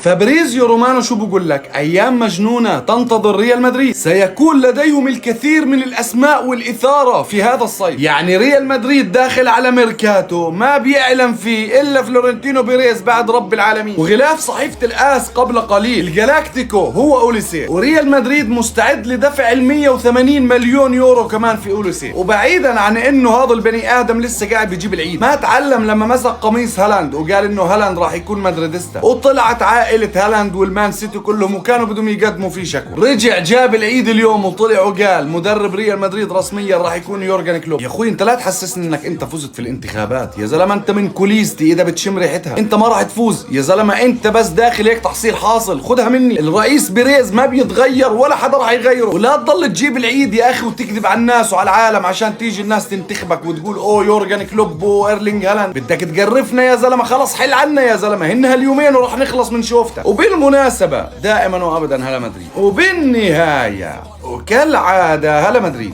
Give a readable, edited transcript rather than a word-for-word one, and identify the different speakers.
Speaker 1: فابريزيو رومانو شو بقول لك؟ ايام مجنونة تنتظر ريال مدريد، سيكون لديهم الكثير من الاسماء والاثارة في هذا الصيف. يعني ريال مدريد داخل على ميركاتو ما بيعلم فيه الا فلورنتينو بيريز بعد رب العالمين. وغلاف صحيفة الاس قبل قليل الجالاكتيكو هو اوليسي، وريال مدريد مستعد لدفع ال 180 مليون يورو كمان في اوليسي. وبعيدا عن انه هذا البني ادم لسه قاعد بيجيب العيد، ما تعلم لما مسك قميص هالاند وقال انه هالاند راح يكون مدريديستا، وطلعت عائلة هالاند والمان سيتي كلهم وكانوا بدهم يقدموا فيه شكوى. رجع جاب العيد اليوم وطلع وقال مدرب ريال مدريد رسميا راح يكون يورجن كلوب. يا اخوي انت لا تحسسني انك انت فزت في الانتخابات يا زلمه، انت من كوليستي اذا بتشم ريحتها انت ما راح تفوز يا زلمه، انت بس داخل هيك تحصيل حاصل، خدها مني. الرئيس بيريز ما بيتغير ولا حدا راح يغيره، ولا تضل تجيب العيد يا اخي وتكذب على الناس وعلى العالم عشان تيجي الناس تنتخبك وتقول اوه يورجن كلوب وايرلينج هالاند. بدك تقرفنا يا زلمه، خلص حل عنا يا زلمه، هن هاليومين وراح نخلص من شوفتك. وبالمناسبه دائما وابدا هلا مدريد، وبالنهايه وكالعاده هلا مدريد.